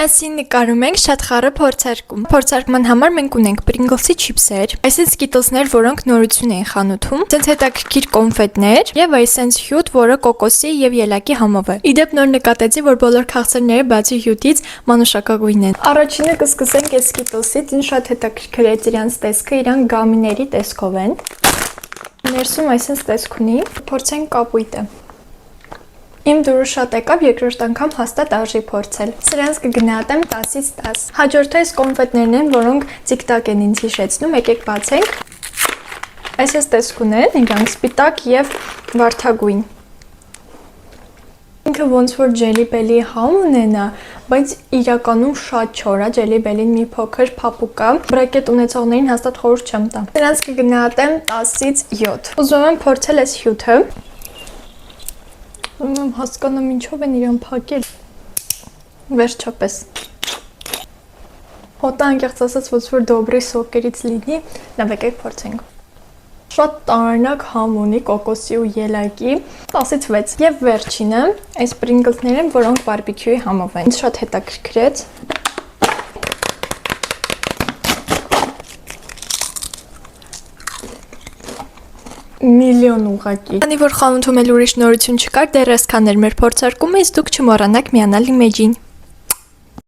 Միասին նկարում ենք շատ խառը փորձարկում։ Փորձարկման համար մենք ունենք Pringles-ի չիփսեր, այսպես Skittles-ներ, որոնք նորություն են խանութում, ցենց հետաքրքիր կոնֆետներ եւ այսպես հյութ, որը կոկոսի եւ ելակի համով է։ Իդեպ նոր նկատեցի, որ բոլոր քաղցրները բացի հյութից մանուշակագույն են։ Առաջինը կսկսենք այս Skittles-ից, ինձ շատ հետաքրքիր է իրանց տեսքը, իրան գամիների տեսքով են։ Ներսում այսպես տեսք ունի, փորձենք կապույտը։ Իմ դուրը շատ եկավ, երկրորդ անգամ հաստատ արժի փորձել։ Սրանց կգնահատեմ 10-ից 10։ Հաջորդը այս կոնֆետներն են, որոնք TikTok են ինձ հիշեցնում, եկեք բացենք։ Այսպես տեսք ունեն, իրանք սպիտակ եւ վարդագույն։ Ինքը ոնց որ Jelly Belly համ ունենա, բայց իրականում շատ չոր է, Jelly Belly-ն մի փոքր փափուկ է։ Բրակետ ունեցողներին հաստատ խորհուրդ չեմ տա։ Սրանց կգնահատեմ 10-ից 7։ Ուզում եմ փորձել այս հյութը։ Ում հասկանամ ինչով են իրան փակել։ Վերջապես։ Հոտը անկեղծ ասած ոնց որ դոբրի սոկերից լինի, լավ եկեք փորձենք։ Շատ տարօրինակ համ ունի կոկոսի ու ելակի, 10-ից 6։ Եվ վերջինը, այս Pringles-ները, որոնք բարբիկյուի համով են։ Ինձ շատ հետաքրքրեց։ Միլիոն ուղղակի։ Քանի որ խանութում էլ ուրիշ նորություն չկար, դեռ այսքան էր մեր փորձարկումը, իսկ դուք չմոռանաք միանալ իմ էջին։